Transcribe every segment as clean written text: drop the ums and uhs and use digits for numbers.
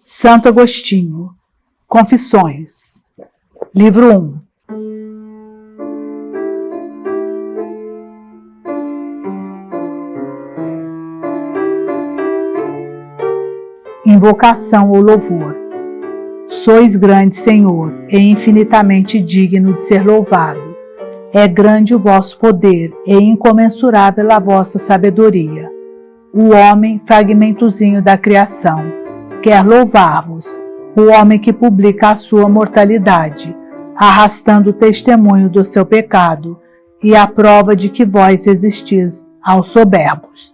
Santo Agostinho, Confissões, Livro 1. Invocação ou louvor. Sois grande, Senhor, e infinitamente digno de ser louvado. É grande o vosso poder e incomensurável a vossa sabedoria. O homem, fragmentozinho da criação, quer louvar-vos, o homem que publica a sua mortalidade, arrastando o testemunho do seu pecado e a prova de que vós existis aos soberbos.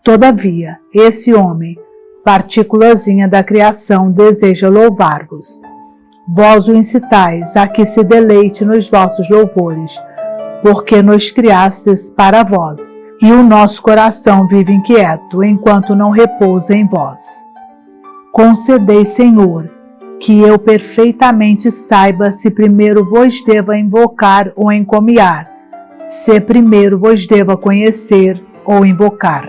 Todavia, esse homem, partículazinha da criação, deseja louvar-vos. Vós o incitais a que se deleite nos vossos louvores, porque nos criastes para vós, e o nosso coração vive inquieto enquanto não repousa em vós. Concedei, Senhor, que eu perfeitamente saiba se primeiro vos deva invocar ou encomiar, se primeiro vos deva conhecer ou invocar.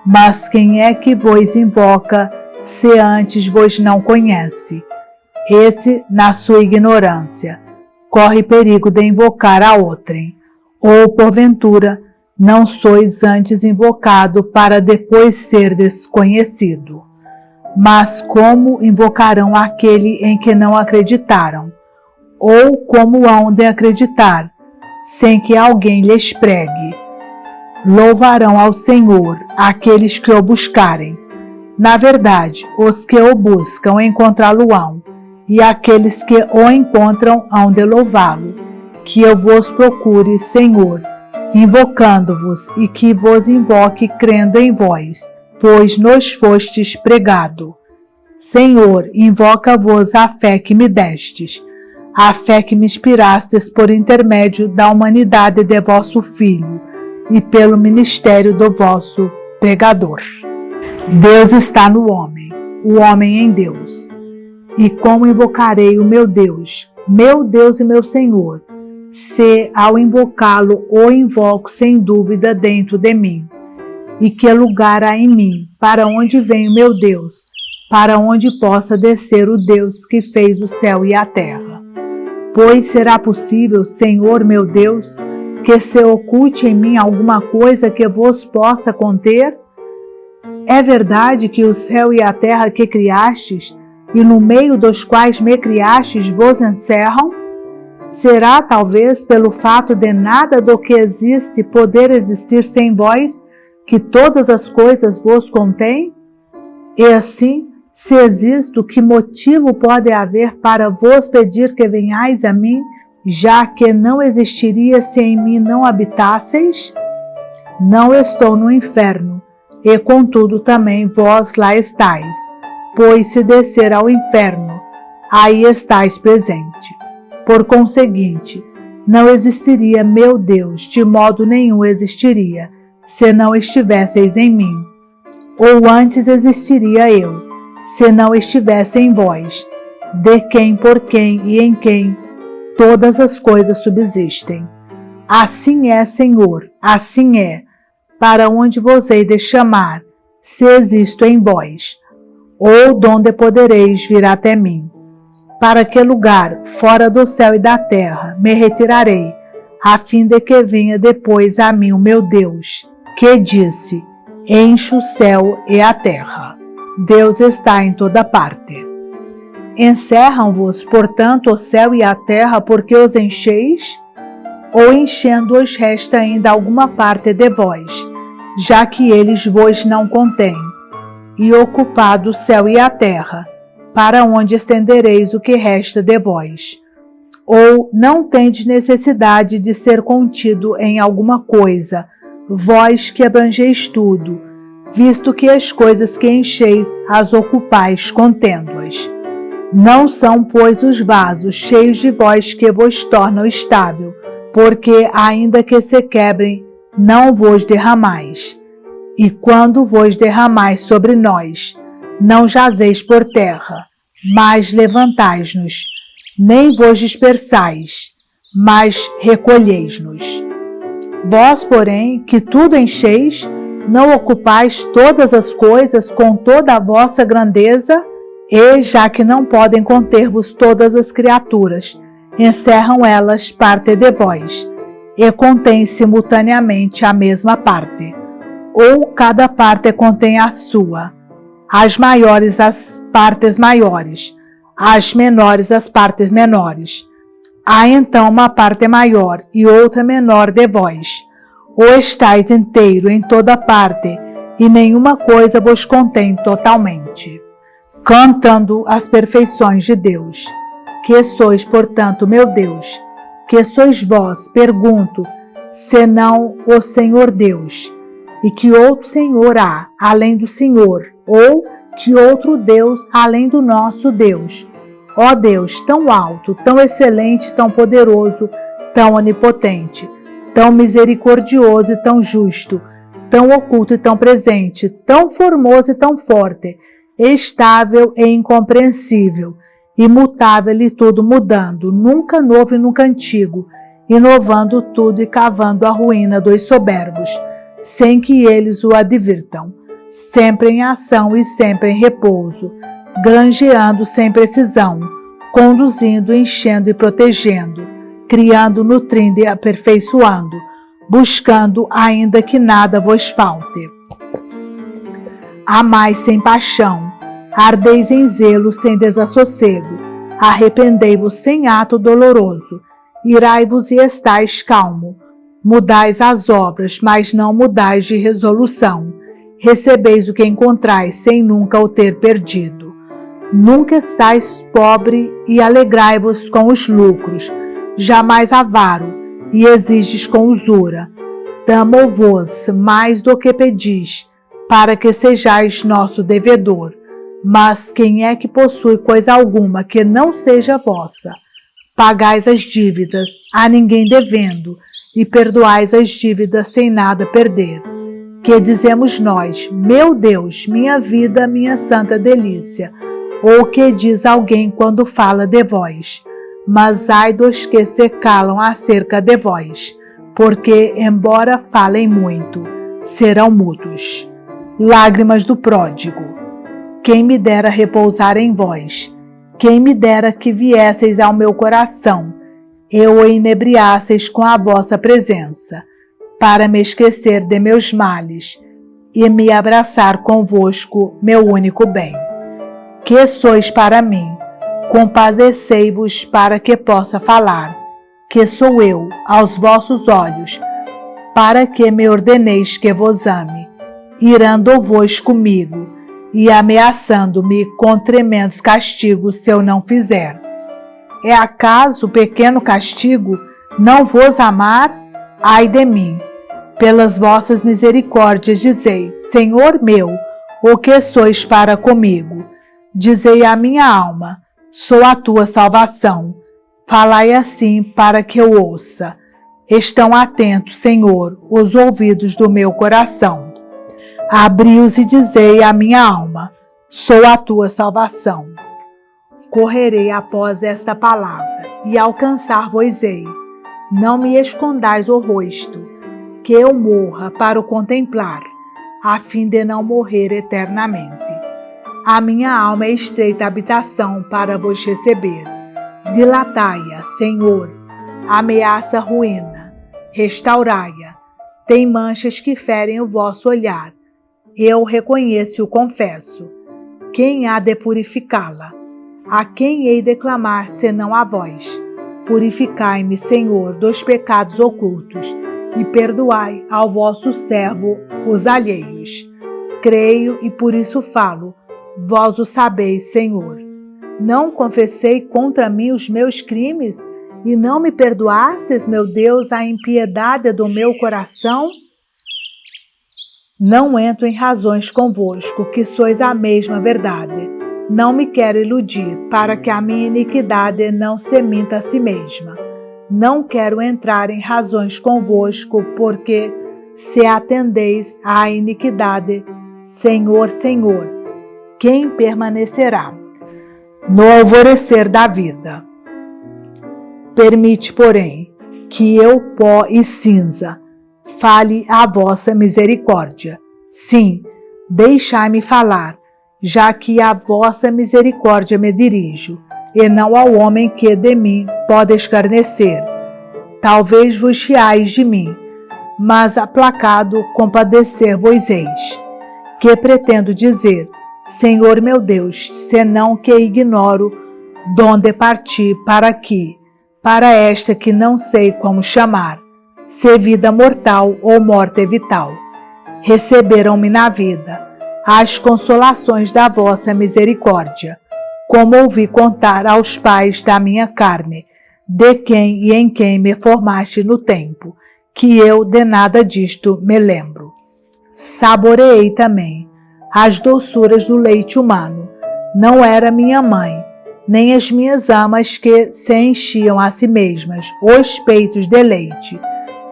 Mas quem é que vos invoca, se antes vos não conhece? Esse, na sua ignorância, corre perigo de invocar a outrem, ou, porventura, não sois antes invocado para depois ser desconhecido. Mas como invocarão aquele em que não acreditaram? Ou como hão de acreditar, sem que alguém lhes pregue? Louvarão ao Senhor aqueles que o buscarem. Na verdade, os que o buscam encontrá-lo-ão, e aqueles que o encontram hão de louvá-lo. Que eu vos procure, Senhor, invocando-vos, e que vos invoque crendo em vós, pois nos fostes pregado. Senhor, invoca-vos a fé que me destes, a fé que me inspirastes por intermédio da humanidade de vosso Filho e pelo ministério do vosso pregador. Deus está no homem, o homem em Deus. E como invocarei o meu Deus e meu Senhor, se ao invocá-lo o invoco sem dúvida dentro de mim? E que lugar há em mim, para onde vem o meu Deus, para onde possa descer o Deus que fez o céu e a terra? Pois será possível, Senhor meu Deus, que se oculte em mim alguma coisa que vos possa conter? É verdade que o céu e a terra que criastes, e no meio dos quais me criastes, vos encerram? Será talvez pelo fato de nada do que existe poder existir sem vós, que todas as coisas vos contêm? E assim, se existo, que motivo pode haver para vos pedir que venhais a mim, já que não existiria se em mim não habitasseis? Não estou no inferno, e contudo também vós lá estáis, pois se descer ao inferno, aí estáis presente. Por conseguinte, não existiria meu Deus, de modo nenhum existiria, se não estivesseis em mim. Ou antes existiria eu, se não estivesse em vós, de quem, por quem e em quem todas as coisas subsistem. Assim é, Senhor, assim é, para onde vos hei de chamar, se existo em vós, ou donde podereis vir até mim. Para que lugar, fora do céu e da terra, me retirarei, a fim de que venha depois a mim o meu Deus, que disse: encho o céu e a terra. Deus está em toda parte. Encerram-vos, portanto, o céu e a terra porque os encheis? Ou enchendo-os resta ainda alguma parte de vós, já que eles vos não contêm? E ocupado o céu e a terra, para onde estendereis o que resta de vós? Ou não tendes necessidade de ser contido em alguma coisa, vós que abrangeis tudo, visto que as coisas que encheis as ocupais contendo-as? Não são, pois, os vasos cheios de vós que vos tornam estável, porque, ainda que se quebrem, não vos derramais. E quando vos derramais sobre nós, não jazeis por terra, mas levantais-nos, nem vos dispersais, mas recolheis-nos. Vós, porém, que tudo encheis, não ocupais todas as coisas com toda a vossa grandeza? E, já que não podem conter-vos todas as criaturas, encerram elas parte de vós, e contêm simultaneamente a mesma parte, ou cada parte contém a sua, as maiores as partes maiores, as menores as partes menores. Há então uma parte maior e outra menor de vós, ou estáis inteiro em toda parte, e nenhuma coisa vos contém totalmente. Cantando as perfeições de Deus. Que sois, portanto, meu Deus? Que sois vós, pergunto, senão o Senhor Deus? E que outro Senhor há, além do Senhor? Ou que outro Deus, além do nosso Deus? Ó Deus, tão alto, tão excelente, tão poderoso, tão onipotente, tão misericordioso e tão justo, tão oculto e tão presente, tão formoso e tão forte, estável e incompreensível, imutável e tudo mudando, nunca novo e nunca antigo, inovando tudo e cavando a ruína dos soberbos, sem que eles o advirtam, sempre em ação e sempre em repouso, granjeando sem precisão, conduzindo, enchendo e protegendo, criando, nutrindo e aperfeiçoando, buscando ainda que nada vos falte. Amais sem paixão, ardeis em zelo sem desassossego, arrependei-vos sem ato doloroso, irai-vos e estais calmo, mudais as obras, mas não mudais de resolução, recebeis o que encontrais sem nunca o ter perdido. Nunca estais pobre e alegrai-vos com os lucros, jamais avaro e exiges com usura. Damo-vos mais do que pedis, para que sejais nosso devedor. Mas quem é que possui coisa alguma que não seja vossa? Pagais as dívidas, a ninguém devendo, e perdoais as dívidas sem nada perder. Que dizemos nós, meu Deus, minha vida, minha santa delícia, ou que diz alguém quando fala de vós? Mas ai dos que se calam acerca de vós, porque, embora falem muito, serão mudos. Lágrimas do pródigo. Quem me dera repousar em vós, quem me dera que viesseis ao meu coração, e o inebriasseis com a vossa presença, para me esquecer de meus males, e me abraçar convosco, meu único bem. Que sois para mim, compadecei-vos para que possa falar, que sou eu, aos vossos olhos, para que me ordeneis que vos ame, irando-vos comigo, e ameaçando-me com tremendos castigos se eu não fizer. É acaso pequeno castigo não vos amar? Ai de mim! Pelas vossas misericórdias dizei, Senhor meu, o que sois para comigo? Dizei à minha alma, sou a tua salvação. Falai assim para que eu ouça. Estão atentos, Senhor, os ouvidos do meu coração. Abri-os e dizei à minha alma, sou a tua salvação. Correrei após esta palavra, e alcançar-vos-ei. Não me escondais o rosto, que eu morra para o contemplar, a fim de não morrer eternamente. A minha alma é estreita habitação para vos receber. Dilatai-a, Senhor, ameaça ruína, restaurai-a. Tem manchas que ferem o vosso olhar. Eu reconheço e o confesso. Quem há de purificá-la? A quem hei de clamar, senão a vós? Purificai-me, Senhor, dos pecados ocultos, e perdoai ao vosso servo os alheios. Creio e por isso falo, vós o sabeis, Senhor. Não confessei contra mim os meus crimes, e não me perdoastes, meu Deus, a impiedade do meu coração? Não entro em razões convosco, que sois a mesma verdade. Não me quero iludir, para que a minha iniquidade não se minta a si mesma. Não quero entrar em razões convosco, porque, se atendeis à iniquidade, Senhor, Senhor, quem permanecerá? No alvorecer da vida. Permite, porém, que eu, pó e cinza, fale a vossa misericórdia. Sim, deixai-me falar, já que à vossa misericórdia me dirijo, e não ao homem que de mim pode escarnecer. Talvez vos riais de mim, mas aplacado compadecer-vos-eis. Que pretendo dizer, Senhor meu Deus, senão que ignoro donde parti para esta que não sei como chamar, se vida mortal ou morte vital. Receberam-me na vida as consolações da vossa misericórdia, como ouvi contar aos pais da minha carne, de quem e em quem me formaste no tempo, que eu de nada disto me lembro. Saboreei também as doçuras do leite humano. Não era minha mãe, nem as minhas amas que se enchiam a si mesmas os peitos de leite.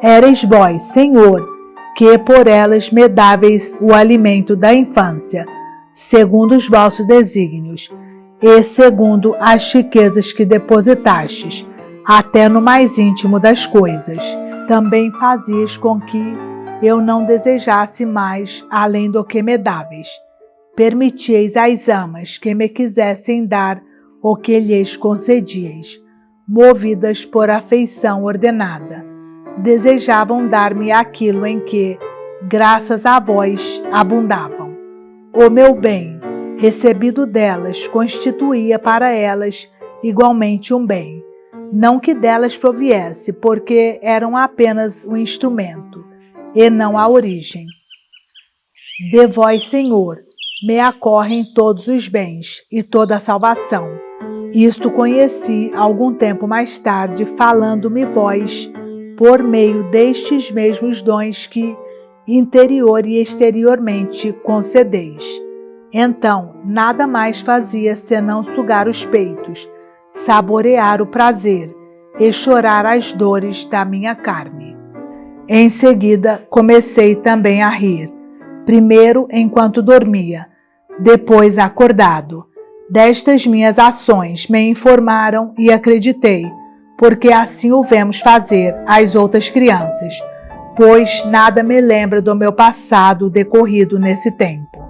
Erais vós, Senhor, que por elas me dáveis o alimento da infância, segundo os vossos desígnios, e segundo as riquezas que depositastes, até no mais íntimo das coisas. Também fazias com que eu não desejasse mais além do que me dáveis. Permitieis às amas que me quisessem dar o que lhes concedieis, movidas por afeição ordenada. Desejavam dar-me aquilo em que, graças a vós, abundavam. O meu bem, recebido delas, constituía para elas igualmente um bem, não que delas proviesse, porque eram apenas o instrumento, e não a origem. De vós, Senhor, me acorrem todos os bens e toda a salvação. Isto conheci algum tempo mais tarde, falando-me vós, por meio destes mesmos dons que interior e exteriormente concedeis. Então, nada mais fazia senão sugar os peitos, saborear o prazer e chorar as dores da minha carne. Em seguida, comecei também a rir, primeiro enquanto dormia, depois acordado. Destas minhas ações me informaram e acreditei, porque assim o vemos fazer às outras crianças, pois nada me lembra do meu passado decorrido nesse tempo.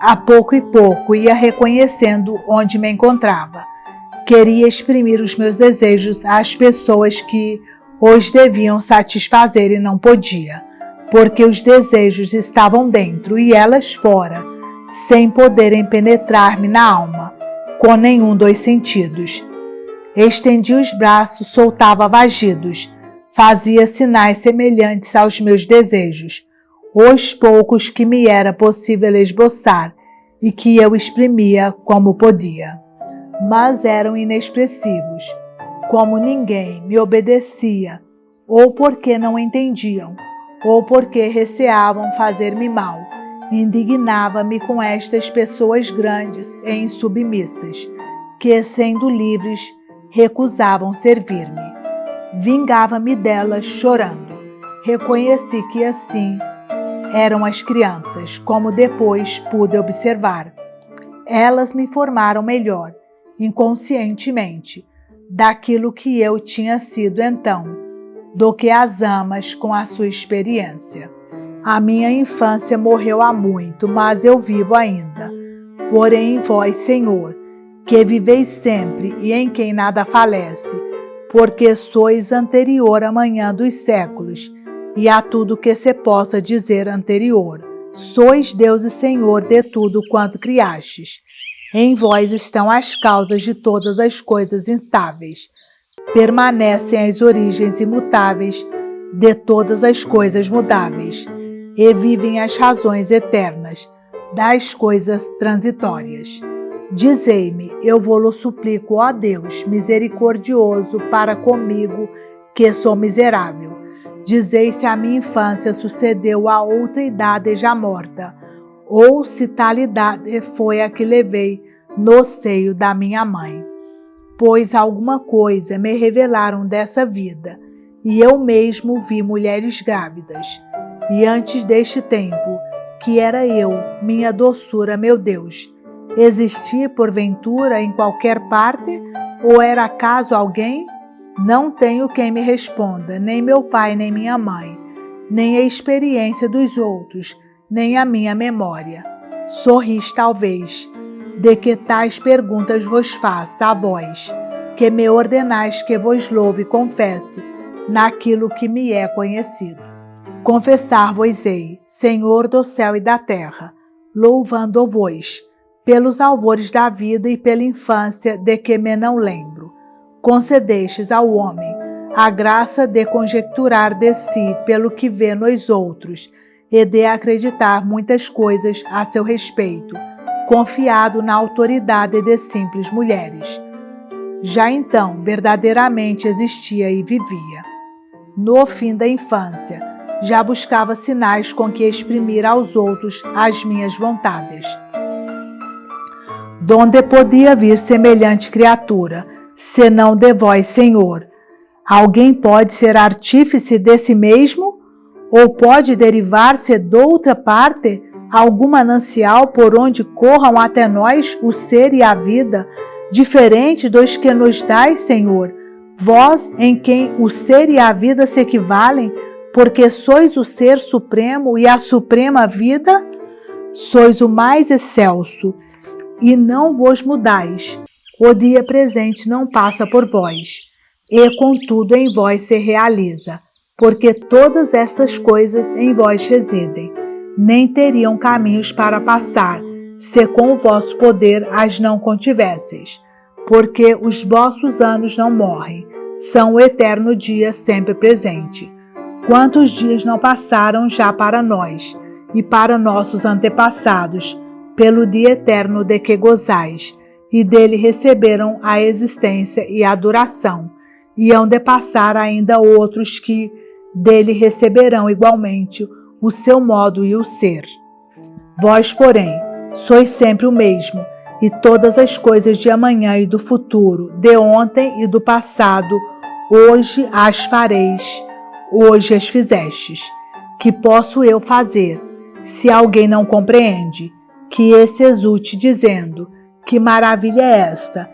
A pouco e pouco ia reconhecendo onde me encontrava. Queria exprimir os meus desejos às pessoas que os deviam satisfazer e não podia, porque os desejos estavam dentro e elas fora, sem poderem penetrar-me na alma, com nenhum dos sentidos. Estendi os braços, soltava vagidos, fazia sinais semelhantes aos meus desejos, os poucos que me era possível esboçar e que eu exprimia como podia. Mas eram inexpressivos, como ninguém me obedecia, ou porque não entendiam, ou porque receavam fazer-me mal. Indignava-me com estas pessoas grandes e insubmissas, que, sendo livres, recusavam servir-me. Vingava-me delas chorando. Reconheci que assim eram as crianças, como depois pude observar. Elas me informaram melhor, inconscientemente, daquilo que eu tinha sido então, do que as amas com a sua experiência. A minha infância morreu há muito, mas eu vivo ainda. Porém, vós, Senhor, que viveis sempre e em quem nada falece, porque sois anterior à manhã dos séculos e a tudo que se possa dizer anterior. Sois Deus e Senhor de tudo quanto criastes. Em vós estão as causas de todas as coisas instáveis. Permanecem as origens imutáveis de todas as coisas mudáveis, e vivem as razões eternas das coisas transitórias. Dizei-me, eu vou-lo suplico, ó Deus, misericordioso para comigo, que sou miserável. Dizei se a minha infância sucedeu a outra idade já morta, ou se tal idade foi a que levei no seio da minha mãe. Pois alguma coisa me revelaram dessa vida, e eu mesmo vi mulheres grávidas. E antes deste tempo, que era eu, minha doçura, meu Deus, existi porventura em qualquer parte, ou era acaso alguém? Não tenho quem me responda, nem meu pai, nem minha mãe, nem a experiência dos outros, nem a minha memória. Sorris talvez, de que tais perguntas vos faça a vós, que me ordenais que vos louve e confesse naquilo que me é conhecido. Confessar-vos-ei, Senhor do céu e da terra, louvando-vos, pelos alvores da vida e pela infância de que me não lembro. Concedestes ao homem a graça de conjecturar de si pelo que vê nos outros e de acreditar muitas coisas a seu respeito, confiado na autoridade de simples mulheres. Já então verdadeiramente existia e vivia. No fim da infância, já buscava sinais com que exprimir aos outros as minhas vontades. Donde podia vir semelhante criatura, senão de vós, Senhor? Alguém pode ser artífice de si mesmo? Ou pode derivar-se de outra parte algum manancial por onde corram até nós o ser e a vida, diferente dos que nos dais, Senhor, vós em quem o ser e a vida se equivalem, porque sois o ser supremo e a suprema vida? Sois o mais excelso, e não vos mudais. O dia presente não passa por vós, e contudo em vós se realiza, porque todas estas coisas em vós residem. Nem teriam caminhos para passar, se com o vosso poder as não contivesseis, porque os vossos anos não morrem, são o eterno dia sempre presente. Quantos dias não passaram já para nós, e para nossos antepassados, pelo dia eterno de que gozais, e dele receberam a existência e a duração, e hão de passar ainda outros que dele receberão igualmente o seu modo e o ser. Vós, porém, sois sempre o mesmo, e todas as coisas de amanhã e do futuro, de ontem e do passado, hoje as fareis, hoje as fizestes. Que posso eu fazer, se alguém não compreende? Que esse exulte dizendo, que maravilha é esta?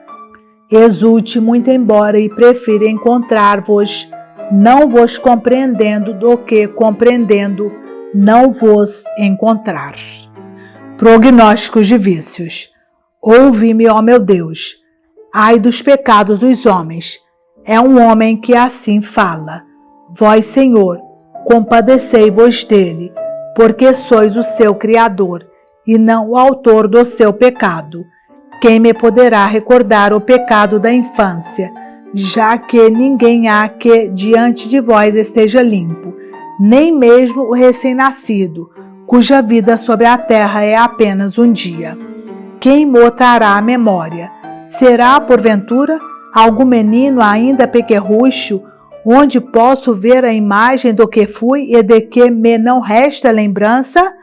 Exulte muito embora e prefira encontrar-vos, não vos compreendendo, do que compreendendo, não vos encontrar. Prognósticos de vícios. Ouvi-me, ó meu Deus. Ai dos pecados dos homens. É um homem que assim fala. Vós, Senhor, compadecei-vos dele, porque sois o seu Criador, e não o autor do seu pecado. Quem me poderá recordar o pecado da infância, já que ninguém há que diante de vós esteja limpo, nem mesmo o recém-nascido, cuja vida sobre a terra é apenas um dia. Quem me trará a memória? Será, porventura, algum menino ainda pequerrucho, onde posso ver a imagem do que fui e de que me não resta lembrança?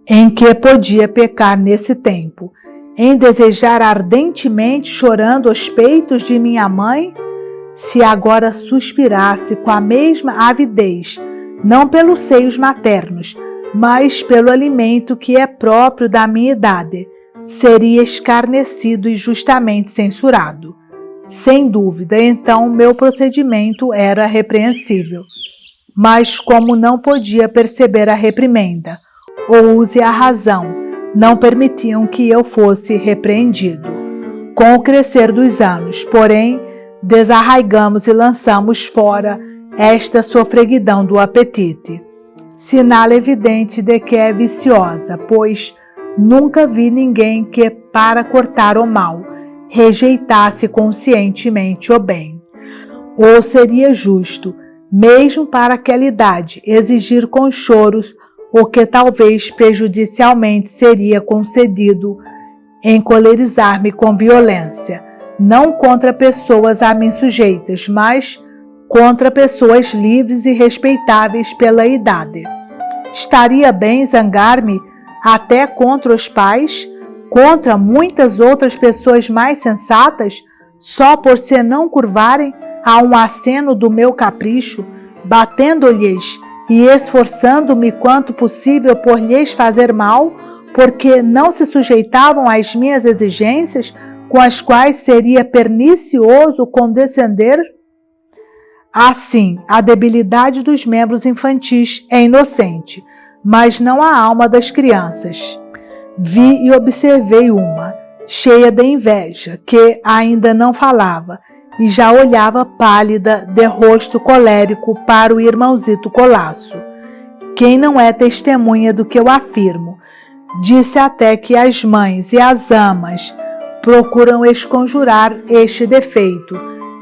Em que podia pecar nesse tempo? Em desejar ardentemente, chorando os peitos de minha mãe? Se agora suspirasse com a mesma avidez, não pelos seios maternos, mas pelo alimento que é próprio da minha idade, seria escarnecido e justamente censurado. Sem dúvida, então, meu procedimento era repreensível. Mas como não podia perceber a reprimenda, ou use a razão, não permitiam que eu fosse repreendido. Com o crescer dos anos, porém, desarraigamos e lançamos fora esta sofreguidão do apetite, sinal evidente de que é viciosa, pois nunca vi ninguém que, para cortar o mal, rejeitasse conscientemente o bem. Ou seria justo, mesmo para aquela idade, exigir com choros o que talvez prejudicialmente seria concedido, encolerizar-me com violência, não contra pessoas a mim sujeitas, mas contra pessoas livres e respeitáveis pela idade. Estaria bem zangar-me até contra os pais, contra muitas outras pessoas mais sensatas, só por se não curvarem a um aceno do meu capricho, batendo-lhes e esforçando-me quanto possível por lhes fazer mal, porque não se sujeitavam às minhas exigências, com as quais seria pernicioso condescender? Assim, a debilidade dos membros infantis é inocente, mas não a alma das crianças. Vi e observei uma, cheia de inveja, que ainda não falava e já olhava pálida, de rosto colérico, para o irmãozito Colasso. Quem não é testemunha do que eu afirmo? Disse até que as mães e as amas procuram esconjurar este defeito,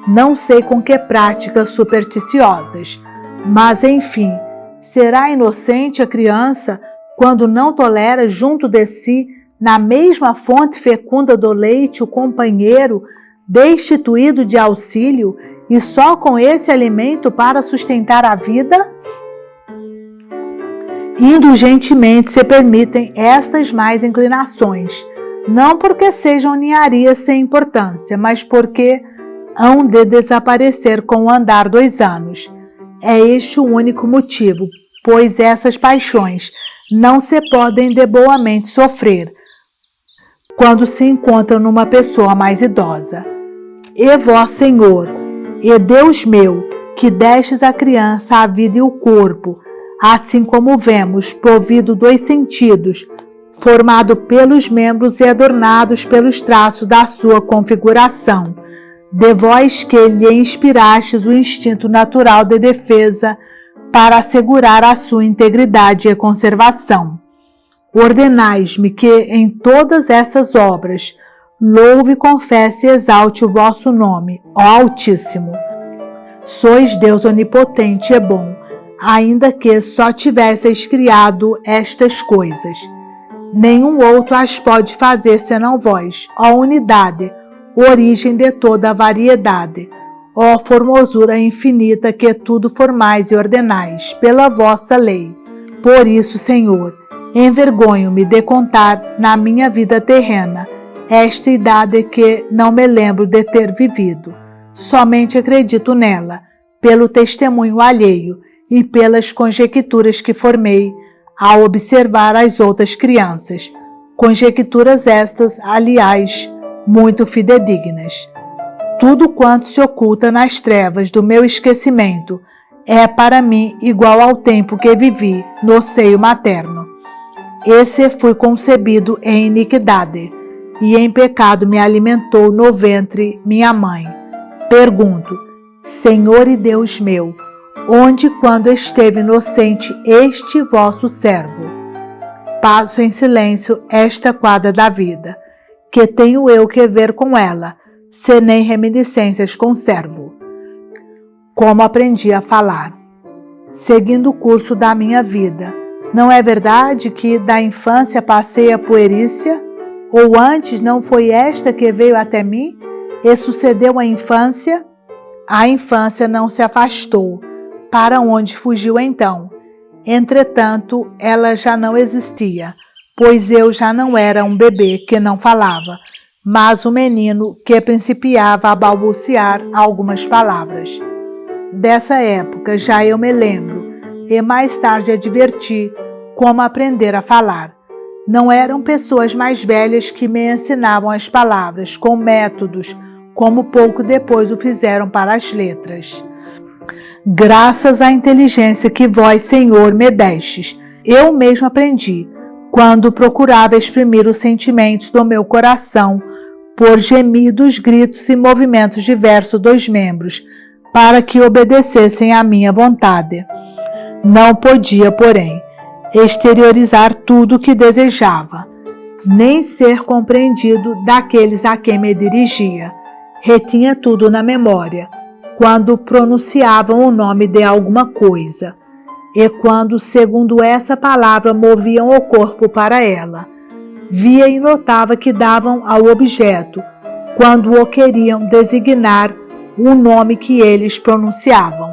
não sei com que práticas supersticiosas, mas enfim, será inocente a criança quando não tolera junto de si, na mesma fonte fecunda do leite, o companheiro destituído de auxílio e só com esse alimento para sustentar a vida? Indulgentemente se permitem estas mais inclinações, não porque sejam ninharias sem importância, mas porque hão de desaparecer com o andar dos anos. É este o único motivo, pois essas paixões não se podem de boamente sofrer quando se encontram numa pessoa mais idosa. E vós, Senhor, e Deus meu, que destes à criança a vida e o corpo, assim como vemos, provido dos sentidos, formado pelos membros e adornados pelos traços da sua configuração, de vós que lhe inspirastes o instinto natural de defesa para assegurar a sua integridade e conservação. Ordenais-me que em todas essas obras louve, confesse e exalte o vosso nome, ó Altíssimo. Sois Deus onipotente e bom, ainda que só tivesseis criado estas coisas. Nenhum outro as pode fazer senão vós, ó unidade, origem de toda a variedade, ó formosura infinita que tudo formais e ordenais pela vossa lei. Por isso, Senhor, envergonho-me de contar na minha vida terrena esta idade que não me lembro de ter vivido. Somente acredito nela, pelo testemunho alheio e pelas conjecturas que formei ao observar as outras crianças. Conjecturas estas, aliás, muito fidedignas. Tudo quanto se oculta nas trevas do meu esquecimento é para mim igual ao tempo que vivi no seio materno. Esse fui concebido em iniquidade, e em pecado me alimentou no ventre minha mãe. Pergunto, Senhor e Deus meu, onde quando esteve inocente este vosso servo? Passo em silêncio esta quadra da vida, que tenho eu que ver com ela, se nem reminiscências conservo. Como aprendi a falar? Seguindo o curso da minha vida, não é verdade que da infância passei a puerícia? Ou antes não foi esta que veio até mim e sucedeu à infância? A infância não se afastou. Para onde fugiu então? Entretanto, ela já não existia, pois eu já não era um bebê que não falava, mas um menino que principiava a balbuciar algumas palavras. Dessa época já eu me lembro, e mais tarde adverti como aprender a falar. Não eram pessoas mais velhas que me ensinavam as palavras com métodos, como pouco depois o fizeram para as letras. Graças à inteligência que vós, Senhor, me destes, eu mesmo aprendi, quando procurava exprimir os sentimentos do meu coração, por gemidos, gritos e movimentos diversos dos membros, para que obedecessem à minha vontade. Não podia, porém, exteriorizar tudo o que desejava, nem ser compreendido daqueles a quem me dirigia. Retinha tudo na memória, quando pronunciavam o nome de alguma coisa, e quando, segundo essa palavra, moviam o corpo para ela. Via e notava que davam ao objeto, quando o queriam designar, o nome que eles pronunciavam.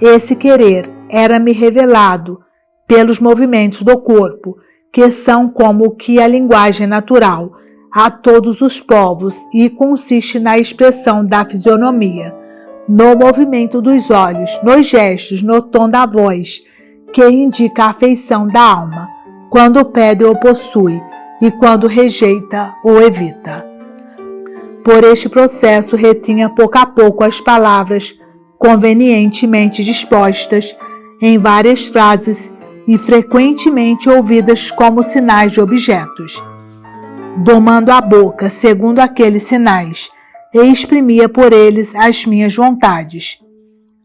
Esse querer era-me revelado pelos movimentos do corpo, que são como que a linguagem natural a todos os povos e consiste na expressão da fisionomia, no movimento dos olhos, nos gestos, no tom da voz, que indica a afeição da alma, quando pede ou possui e quando rejeita ou evita. Por este processo retinha pouco a pouco as palavras convenientemente dispostas em várias frases e frequentemente ouvidas como sinais de objetos. Domando a boca segundo aqueles sinais, e exprimia por eles as minhas vontades.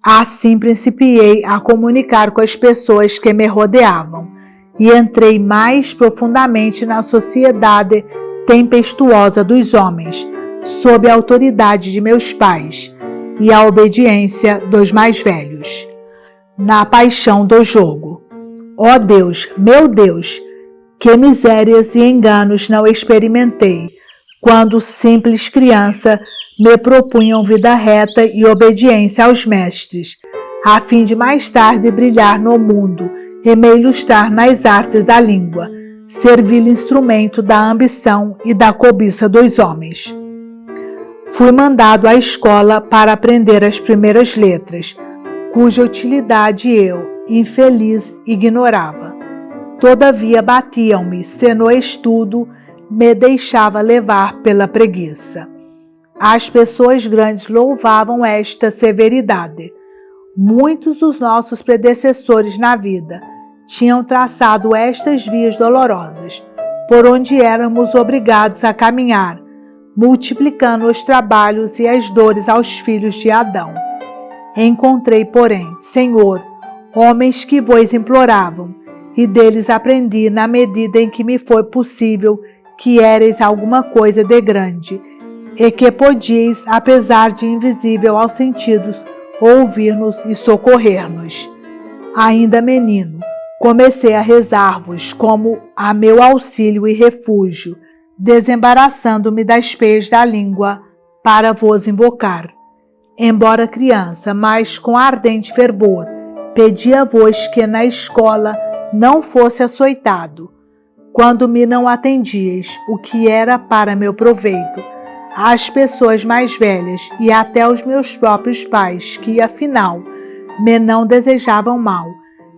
Assim principiei a comunicar com as pessoas que me rodeavam, e entrei mais profundamente na sociedade tempestuosa dos homens, sob a autoridade de meus pais e a obediência dos mais velhos. Na paixão do jogo. Ó Deus, meu Deus, que misérias e enganos não experimentei, quando simples criança me propunham vida reta e obediência aos mestres, a fim de mais tarde brilhar no mundo e me ilustrar nas artes da língua, servil instrumento da ambição e da cobiça dos homens. Fui mandado à escola para aprender as primeiras letras, cuja utilidade eu, infeliz, ignorava. Todavia batiam-me se no estudo me deixava levar pela preguiça. As pessoas grandes louvavam esta severidade. Muitos dos nossos predecessores na vida tinham traçado estas vias dolorosas, por onde éramos obrigados a caminhar, multiplicando os trabalhos e as dores aos filhos de Adão. Encontrei, porém, Senhor, homens que vos imploravam, e deles aprendi na medida em que me foi possível que éreis alguma coisa de grande, e que podíeis, apesar de invisível aos sentidos, ouvir-nos e socorrer-nos. Ainda menino, comecei a rezar-vos como a meu auxílio e refúgio, desembaraçando-me das peias da língua para vos invocar. Embora criança, mas com ardente fervor, pedia-vos que na escola não fosse açoitado, quando me não atendieis, o que era para meu proveito, às pessoas mais velhas e até aos meus próprios pais, que, afinal, me não desejavam mal,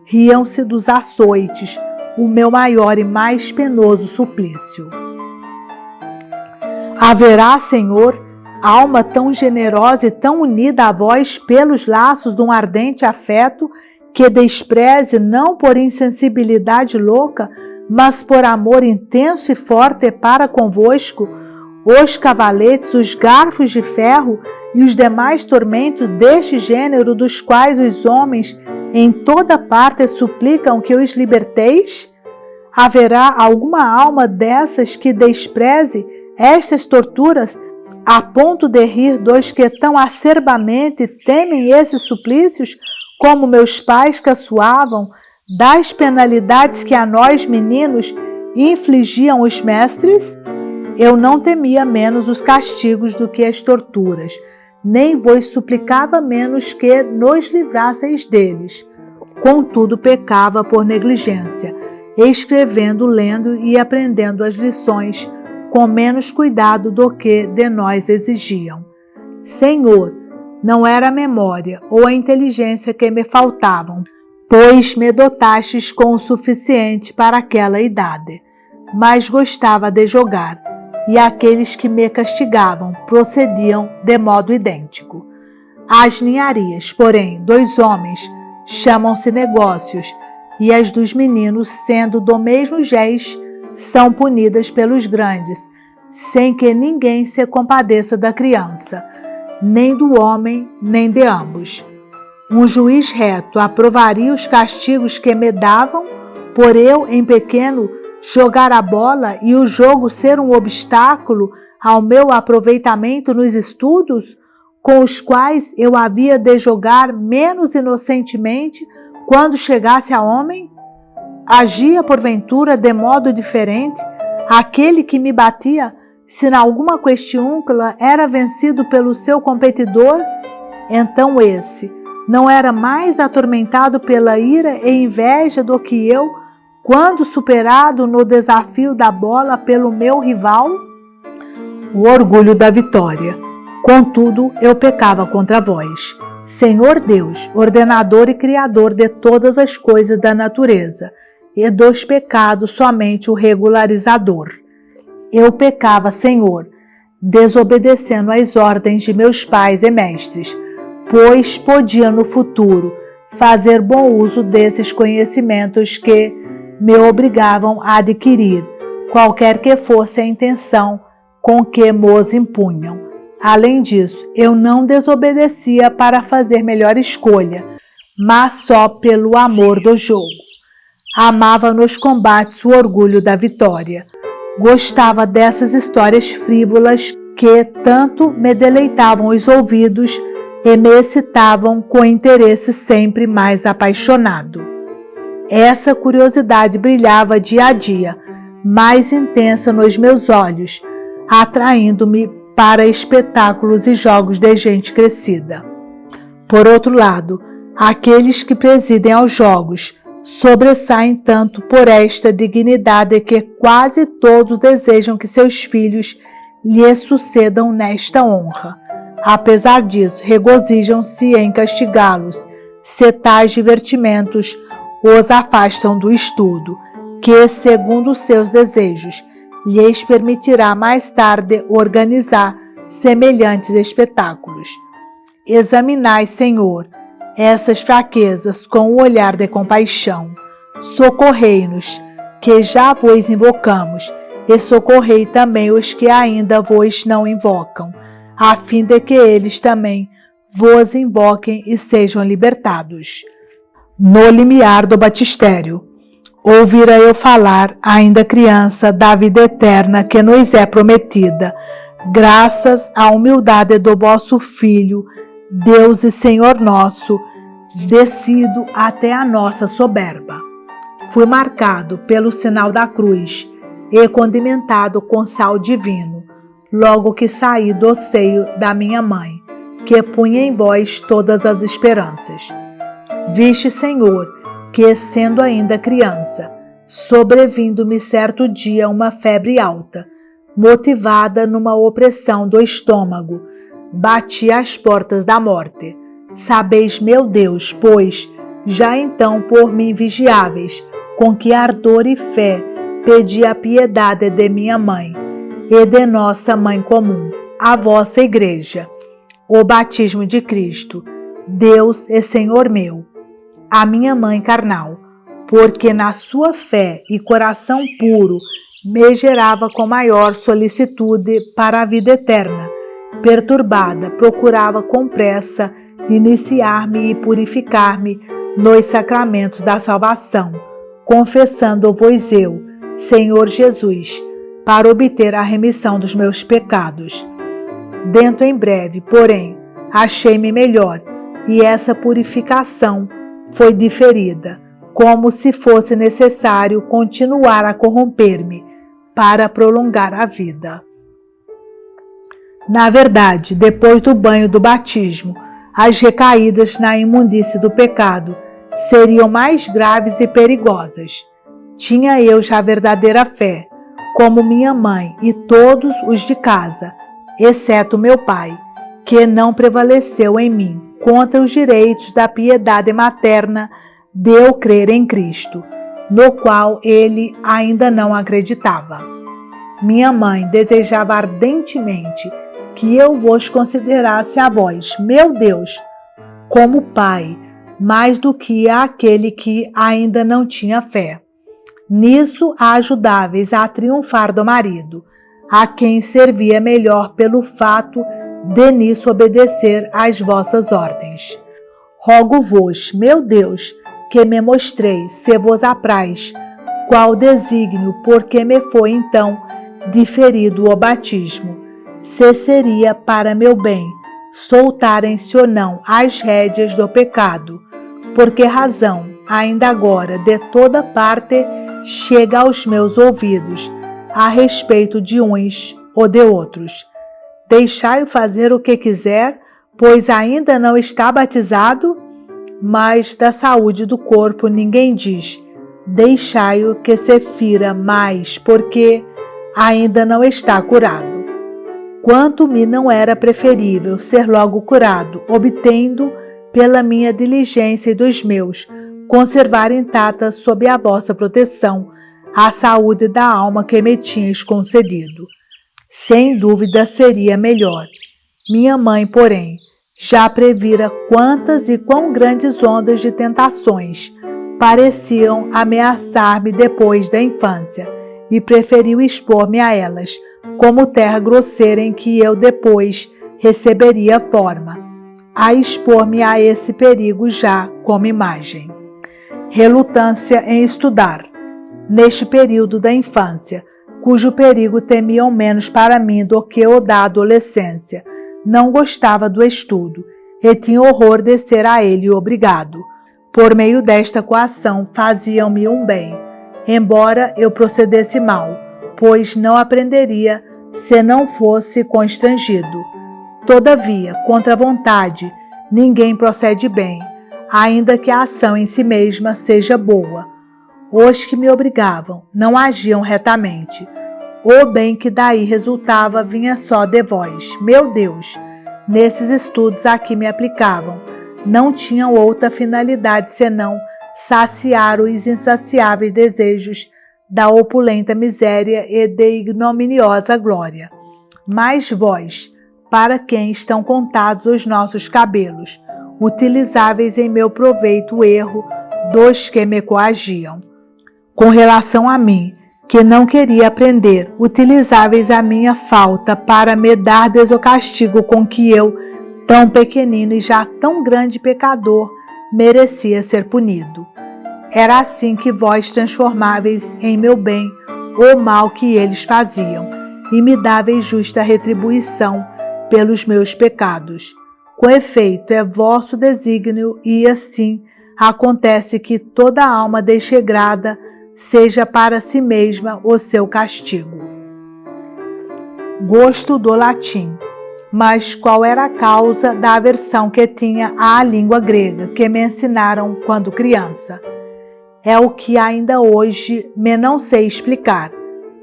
riam-se dos açoites, o meu maior e mais penoso suplício. Haverá, Senhor, alma tão generosa e tão unida a vós pelos laços de um ardente afeto, que despreze não por insensibilidade louca, mas por amor intenso e forte para convosco, os cavaletes, os garfos de ferro e os demais tormentos deste gênero, dos quais os homens em toda parte suplicam que os liberteis? Haverá alguma alma dessas que despreze estas torturas a ponto de rir dos que tão acerbamente temem esses suplícios, como meus pais caçoavam das penalidades que a nós, meninos, infligiam os mestres? Eu não temia menos os castigos do que as torturas, nem vos suplicava menos que nos livrasseis deles. Contudo, pecava por negligência, escrevendo, lendo e aprendendo as lições com menos cuidado do que de nós exigiam. Senhor, não era a memória ou a inteligência que me faltavam, pois me dotastes com o suficiente para aquela idade, mas gostava de jogar, e aqueles que me castigavam procediam de modo idêntico. As ninharias, porém, dos homens chamam-se negócios, e as dos meninos, sendo do mesmo géis, são punidas pelos grandes, sem que ninguém se compadeça da criança, nem do homem, nem de ambos. Um juiz reto aprovaria os castigos que me davam, por eu, em pequeno, jogar a bola e o jogo ser um obstáculo ao meu aproveitamento nos estudos, com os quais eu havia de jogar menos inocentemente quando chegasse a homem? Agia, porventura, de modo diferente aquele que me batia, se na alguma questiúncula era vencido pelo seu competidor? Então esse não era mais atormentado pela ira e inveja do que eu, quando superado no desafio da bola pelo meu rival? O orgulho da vitória. Contudo, eu pecava contra vós, Senhor Deus, ordenador e criador de todas as coisas da natureza, e dos pecados somente o regularizador. Eu pecava, Senhor, desobedecendo às ordens de meus pais e mestres, pois podia no futuro fazer bom uso desses conhecimentos que me obrigavam a adquirir, qualquer que fosse a intenção com que mos impunham. Além disso, eu não desobedecia para fazer melhor escolha, mas só pelo amor do jogo. Amava nos combates o orgulho da vitória. Gostava dessas histórias frívolas que tanto me deleitavam os ouvidos e me excitavam com interesse sempre mais apaixonado. Essa curiosidade brilhava dia a dia, mais intensa nos meus olhos, atraindo-me para espetáculos e jogos de gente crescida. Por outro lado, aqueles que presidem aos jogos sobressaem tanto por esta dignidade que quase todos desejam que seus filhos lhes sucedam nesta honra. Apesar disso, regozijam-se em castigá-los, se tais divertimentos os afastam do estudo, que, segundo seus desejos, lhes permitirá mais tarde organizar semelhantes espetáculos. Examinai, Senhor, essas fraquezas com o olhar de compaixão. Socorrei-nos, que já vos invocamos, e socorrei também os que ainda vos não invocam, a fim de que eles também vos invoquem e sejam libertados. No limiar do batistério, ouvira eu falar, ainda criança, da vida eterna que nos é prometida, graças à humildade do vosso Filho, Deus e Senhor nosso, descido até a nossa soberba. Fui marcado pelo sinal da cruz e condimentado com sal divino, logo que saí do seio da minha mãe, que punha em vós todas as esperanças. Viste, Senhor, que, sendo ainda criança, sobrevindo-me certo dia uma febre alta, motivada numa opressão do estômago, bati às portas da morte. Sabeis, meu Deus, pois, já então por mim vigiáveis, com que ardor e fé pedi a piedade de minha mãe e de nossa mãe comum, a vossa igreja, o batismo de Cristo, Deus e Senhor meu, a minha mãe carnal, porque na sua fé e coração puro me gerava com maior solicitude para a vida eterna. Perturbada, procurava com pressa iniciar-me e purificar-me nos sacramentos da salvação, confessando-vos eu, Senhor Jesus, para obter a remissão dos meus pecados. Dentro em breve, porém, achei-me melhor, e essa purificação foi diferida, como se fosse necessário continuar a corromper-me para prolongar a vida. Na verdade, depois do banho do batismo, as recaídas na imundície do pecado seriam mais graves e perigosas. Tinha eu já verdadeira fé, como minha mãe e todos os de casa, exceto meu pai, que não prevaleceu em mim contra os direitos da piedade materna de eu crer em Cristo, no qual ele ainda não acreditava. Minha mãe desejava ardentemente que eu vos considerasse a vós, meu Deus, como pai, mais do que àquele que ainda não tinha fé. Nisso a ajudáveis a triunfar do marido, a quem servia melhor pelo fato de nisso obedecer às vossas ordens. Rogo-vos, meu Deus, que me mostreis, se vos apraz, qual desígnio, porque me foi então diferido o batismo, se seria para meu bem soltarem-se ou não as rédeas do pecado, por que razão, ainda agora, de toda parte, chega aos meus ouvidos, a respeito de uns ou de outros. Deixai-o fazer o que quiser, pois ainda não está batizado? Mas da saúde do corpo ninguém diz, deixai-o que se fira mais, porque ainda não está curado. Quanto me não era preferível ser logo curado, obtendo, pela minha diligência e dos meus, conservar intacta sob a vossa proteção a saúde da alma que me tinhas concedido. Sem dúvida seria melhor. Minha mãe, porém, já previra quantas e quão grandes ondas de tentações pareciam ameaçar-me depois da infância, e preferiu expor-me a elas, como terra grosseira em que eu depois receberia forma, a expor-me a esse perigo já como imagem. Relutância em estudar. Neste período da infância, cujo perigo temiam menos para mim do que o da adolescência, não gostava do estudo e tinha horror de ser a ele obrigado. Por meio desta coação faziam-me um bem, embora eu procedesse mal, pois não aprenderia se não fosse constrangido. Todavia, contra a vontade, ninguém procede bem, ainda que a ação em si mesma seja boa. Os que me obrigavam não agiam retamente. O bem que daí resultava vinha só de vós, meu Deus. Nesses estudos a que me aplicavam, não tinham outra finalidade senão saciar os insaciáveis desejos da opulenta miséria e de ignominiosa glória. Mas vós, para quem estão contados os nossos cabelos, utilizáveis em meu proveito o erro dos que me coagiam. Com relação a mim, que não queria aprender, utilizáveis a minha falta para me dardes o castigo com que eu, tão pequenino e já tão grande pecador, merecia ser punido. Era assim que vós transformáveis em meu bem o mal que eles faziam, e me dáveis justa retribuição pelos meus pecados. Com efeito, é vosso desígnio, e assim acontece que toda alma desregrada seja para si mesma o seu castigo. Gosto do latim. Mas qual era a causa da aversão que tinha à língua grega, que me ensinaram quando criança? É o que ainda hoje me não sei explicar.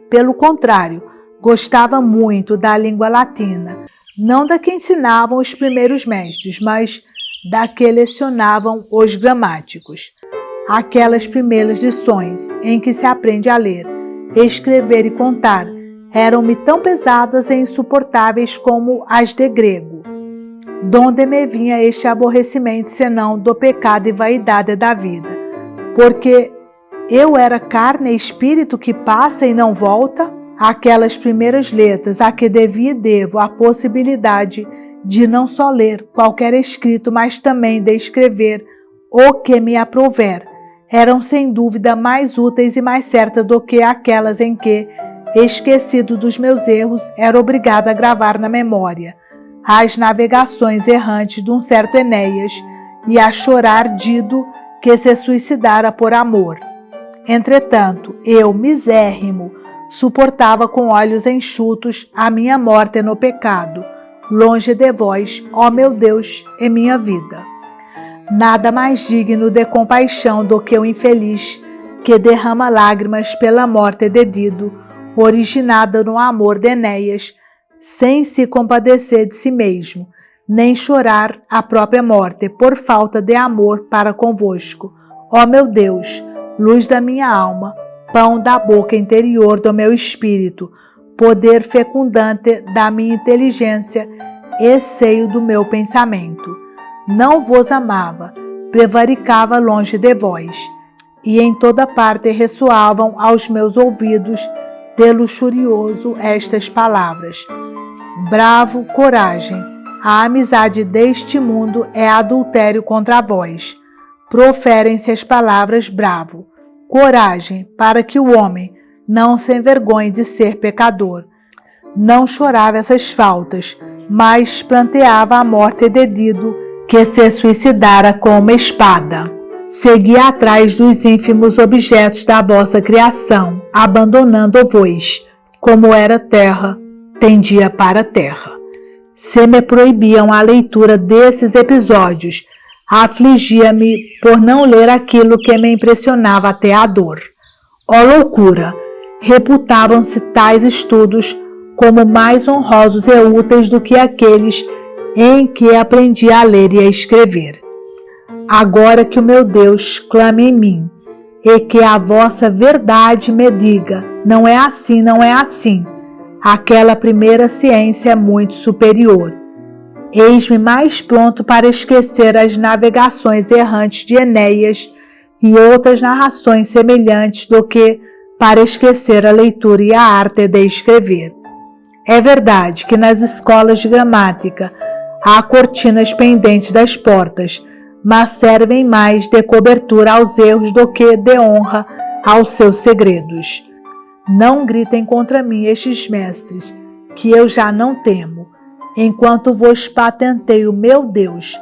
Pelo contrário, gostava muito da língua latina, não da que ensinavam os primeiros mestres, mas da que lecionavam os gramáticos. Aquelas primeiras lições em que se aprende a ler, escrever e contar eram-me tão pesadas e insuportáveis como as de grego. Donde me vinha este aborrecimento senão do pecado e vaidade da vida? Porque eu era carne e espírito que passa e não volta? Aquelas primeiras letras a que devia e devo a possibilidade de não só ler qualquer escrito, mas também de escrever o que me aprouver, eram sem dúvida mais úteis e mais certas do que aquelas em que, esquecido dos meus erros, era obrigado a gravar na memória as navegações errantes de um certo Enéas e a chorar Dido que se suicidara por amor. Entretanto, eu, misérrimo, suportava com olhos enxutos a minha morte no pecado, longe de vós, ó meu Deus, e minha vida. Nada mais digno de compaixão do que o infeliz que derrama lágrimas pela morte de Dido, originada no amor de Enéas, sem se compadecer de si mesmo, nem chorar a própria morte por falta de amor para convosco. Ó meu Deus, luz da minha alma, pão da boca interior do meu espírito, poder fecundante da minha inteligência e seio do meu pensamento. Não vos amava, prevaricava longe de vós, e em toda parte ressoavam aos meus ouvidos de luxurioso estas palavras: bravo, coragem, a amizade deste mundo é adultério contra vós. Proferem-se as palavras bravo, coragem, para que o homem não se envergonhe de ser pecador. Não chorava essas faltas, mas planteava a morte de Dido, que se suicidara com uma espada. Seguia atrás dos ínfimos objetos da vossa criação, abandonando-vos, como era terra, tendia para a terra. Se me proibiam a leitura desses episódios, afligia-me por não ler aquilo que me impressionava até a dor. Ó loucura! Reputavam-se tais estudos como mais honrosos e úteis do que aqueles em que aprendi a ler e a escrever. Agora que o meu Deus clame em mim, e que a vossa verdade me diga, não é assim, não é assim. Aquela primeira ciência é muito superior. Eis-me mais pronto para esquecer as navegações errantes de Enéas e outras narrações semelhantes do que para esquecer a leitura e a arte de escrever. É verdade que nas escolas de gramática há cortinas pendentes das portas, mas servem mais de cobertura aos erros do que de honra aos seus segredos. Não gritem contra mim estes mestres, que eu já não temo, enquanto vos patenteio, meu Deus,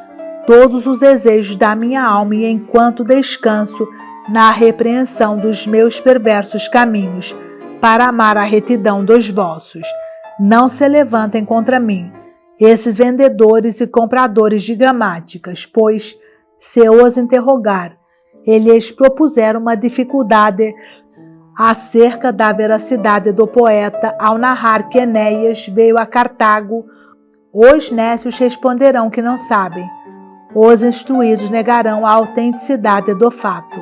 todos os desejos da minha alma e enquanto descanso na repreensão dos meus perversos caminhos, para amar a retidão dos vossos. Não se levantem contra mim, esses vendedores e compradores de gramáticas, pois, se eu os interrogar, eles propuseram uma dificuldade acerca da veracidade do poeta ao narrar que Enéas veio a Cartago. Os nécios responderão que não sabem. Os instruídos negarão a autenticidade do fato.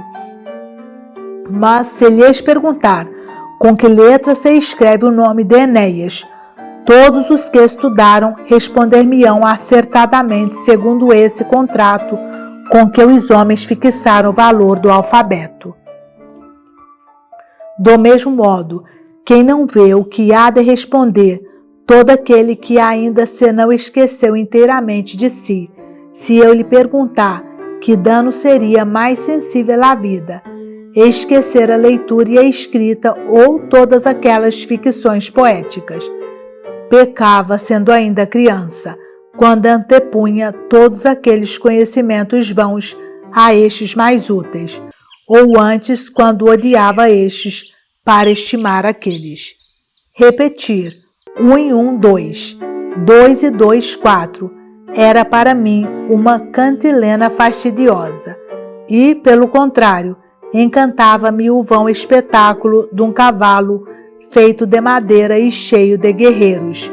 Mas se lhes perguntar com que letra se escreve o nome de Enéas, todos os que estudaram responder-me-ão acertadamente segundo esse contrato com que os homens fixaram o valor do alfabeto. Do mesmo modo, quem não vê o que há de responder, todo aquele que ainda se não esqueceu inteiramente de si, se eu lhe perguntar que dano seria mais sensível à vida, esquecer a leitura e a escrita ou todas aquelas ficções poéticas. Pecava sendo ainda criança, quando antepunha todos aqueles conhecimentos vãos a estes mais úteis, ou antes quando odiava estes para estimar aqueles. Repetir 1 em 1, 2, 2 e 2, 4, era para mim uma cantilena fastidiosa, e, pelo contrário, encantava-me o vão espetáculo de um cavalo feito de madeira e cheio de guerreiros,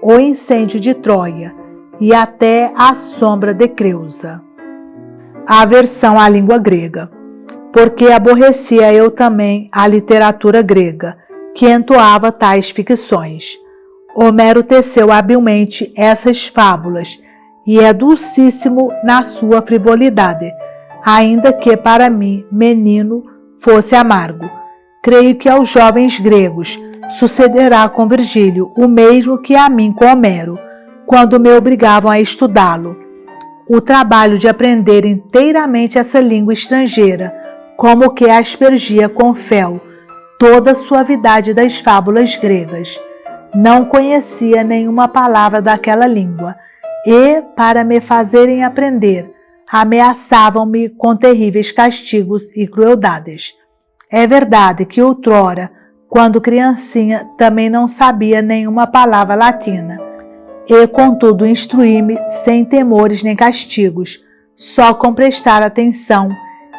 o incêndio de Troia, e até a sombra de Creusa. Aversão à língua grega, porque aborrecia eu também a literatura grega, que entoava tais ficções. Homero teceu habilmente essas fábulas, e é dulcíssimo na sua frivolidade, ainda que para mim, menino, fosse amargo. Creio que aos jovens gregos sucederá com Virgílio o mesmo que a mim com Homero, quando me obrigavam a estudá-lo. O trabalho de aprender inteiramente essa língua estrangeira, como que aspergia com fel toda a suavidade das fábulas gregas. Não conhecia nenhuma palavra daquela língua, e, para me fazerem aprender, ameaçavam-me com terríveis castigos e crueldades. É verdade que outrora, quando criancinha, também não sabia nenhuma palavra latina, e contudo instruí-me sem temores nem castigos, só com prestar atenção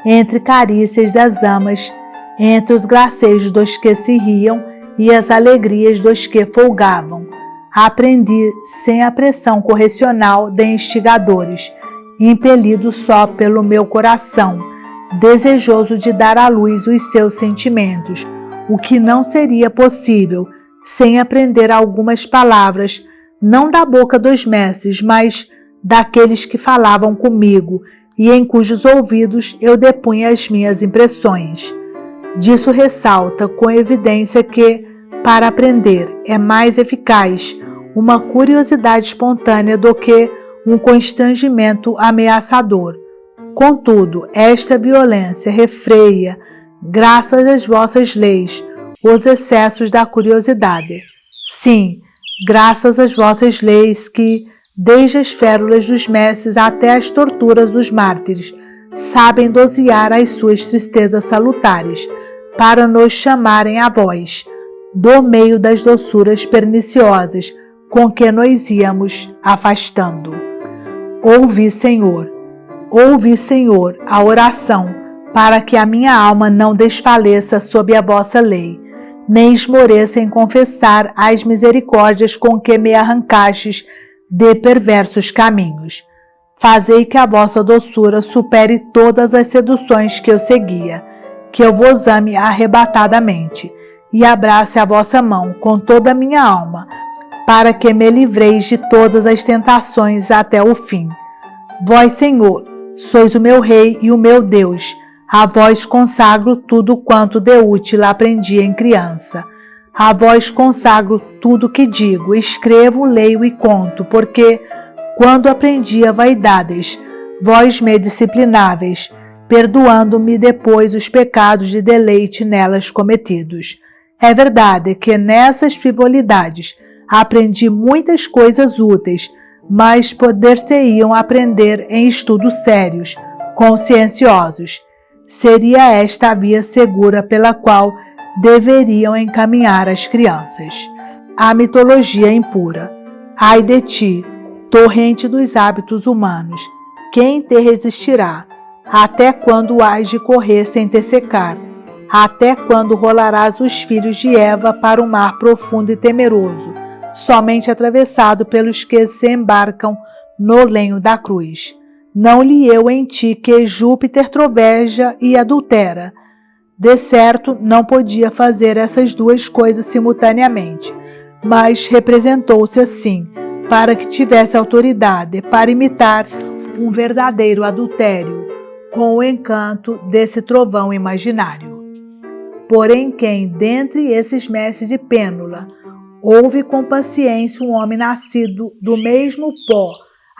entre carícias das amas, entre os gracejos dos que se riam e as alegrias dos que folgavam. Aprendi sem a pressão correcional de instigadores, impelido só pelo meu coração, desejoso de dar à luz os seus sentimentos, o que não seria possível sem aprender algumas palavras, não da boca dos mestres, mas daqueles que falavam comigo e em cujos ouvidos eu depunha as minhas impressões. Disso ressalta com evidência que, para aprender, é mais eficaz uma curiosidade espontânea do que um constrangimento ameaçador. Contudo, esta violência refreia, graças às vossas leis, os excessos da curiosidade. Sim, graças às vossas leis que, desde as férulas dos mestres até as torturas dos mártires, sabem dosear as suas tristezas salutares, para nos chamarem a vós, do meio das doçuras perniciosas com que nos íamos afastando. Ouvi, Senhor, a oração, para que a minha alma não desfaleça sob a vossa lei, nem esmoreça em confessar as misericórdias com que me arrancastes de perversos caminhos. Fazei que a vossa doçura supere todas as seduções que eu seguia, que eu vos ame arrebatadamente, e abrace a vossa mão com toda a minha alma, para que me livreis de todas as tentações até o fim. Vós, Senhor, sois o meu Rei e o meu Deus. A vós consagro tudo quanto de útil aprendi em criança. A vós consagro tudo que digo, escrevo, leio e conto, porque, quando aprendia vaidades, vós me disciplináveis, perdoando-me depois os pecados de deleite nelas cometidos. É verdade que nessas frivolidades aprendi muitas coisas úteis, mas poder-se-iam aprender em estudos sérios, conscienciosos. Seria esta a via segura pela qual deveriam encaminhar as crianças. A mitologia impura. Ai de ti, torrente dos hábitos humanos, quem te resistirá? Até quando hás de correr sem te secar? Até quando rolarás os filhos de Eva para o mar profundo e temeroso, somente atravessado pelos que se embarcam no lenho da cruz? Não li eu em ti que Júpiter troveja e adultera. De certo, não podia fazer essas duas coisas simultaneamente, mas representou-se assim, para que tivesse autoridade para imitar um verdadeiro adultério, com o encanto desse trovão imaginário. Porém, quem, dentre esses mestres de pênula, ouve com paciência um homem nascido do mesmo pó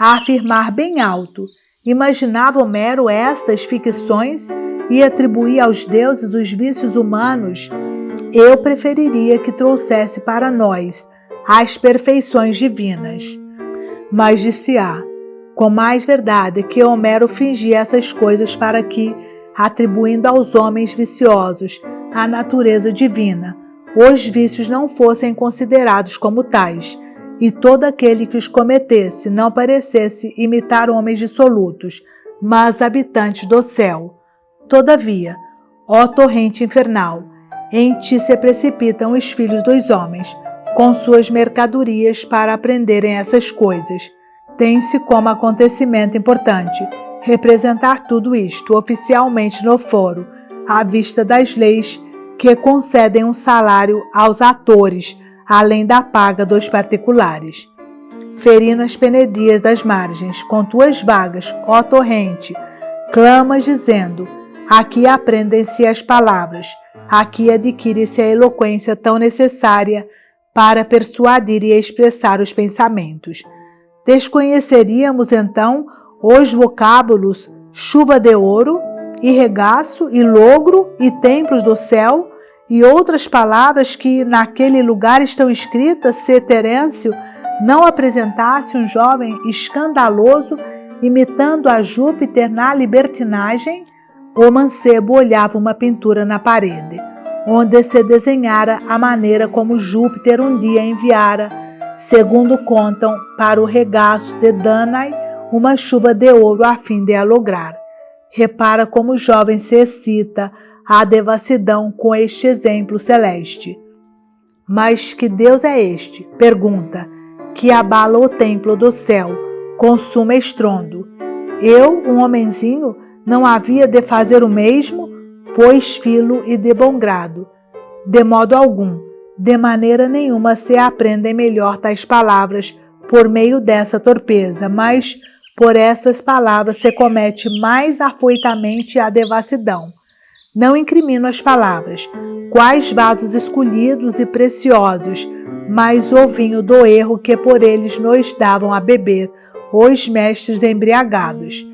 a afirmar bem alto: imaginava Homero estas ficções e atribuía aos deuses os vícios humanos, eu preferiria que trouxesse para nós as perfeições divinas. Mas disse-á, com mais verdade, que Homero fingia essas coisas para que, atribuindo aos homens viciosos a natureza divina, os vícios não fossem considerados como tais, e todo aquele que os cometesse não parecesse imitar homens dissolutos, mas habitantes do céu. Todavia, ó torrente infernal, em ti se precipitam os filhos dos homens, com suas mercadorias para aprenderem essas coisas. Tem-se como acontecimento importante representar tudo isto oficialmente no foro, à vista das leis que concedem um salário aos atores, além da paga dos particulares. Ferindo as penedias das margens, com tuas vagas, ó torrente, clamas dizendo: aqui aprendem-se as palavras, aqui adquire-se a eloquência tão necessária para persuadir e expressar os pensamentos. Desconheceríamos, então, os vocábulos chuva de ouro, e regaço, e logro, e templos do céu, e outras palavras que naquele lugar estão escritas, se Terêncio não apresentasse um jovem escandaloso, imitando a Júpiter na libertinagem? O mancebo olhava uma pintura na parede, onde se desenhara a maneira como Júpiter um dia enviara, segundo contam, para o regaço de Danae, uma chuva de ouro a fim de a lograr. Repara como o jovem se excita à devassidão com este exemplo celeste. Mas que Deus é este? Pergunta, que abala o templo do céu, com sumo estrondo. Eu, um homenzinho, não havia de fazer o mesmo, pois filo e de bom grado. De modo algum, de maneira nenhuma se aprendem melhor tais palavras por meio dessa torpeza, mas por essas palavras se comete mais afoitamente a devassidão. Não incrimino as palavras, quais vasos escolhidos e preciosos, mas o vinho do erro que por eles nos davam a beber os mestres embriagados.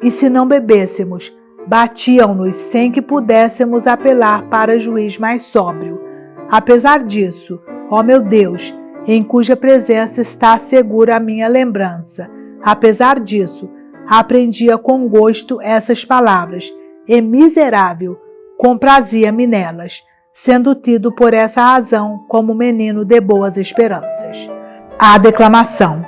E se não bebêssemos, batiam-nos sem que pudéssemos apelar para juiz mais sóbrio. Apesar disso, ó meu Deus, em cuja presença está segura a minha lembrança, apesar disso, aprendia com gosto essas palavras, e miserável, comprazia-me nelas, sendo tido por essa razão como menino de boas esperanças. A declamação.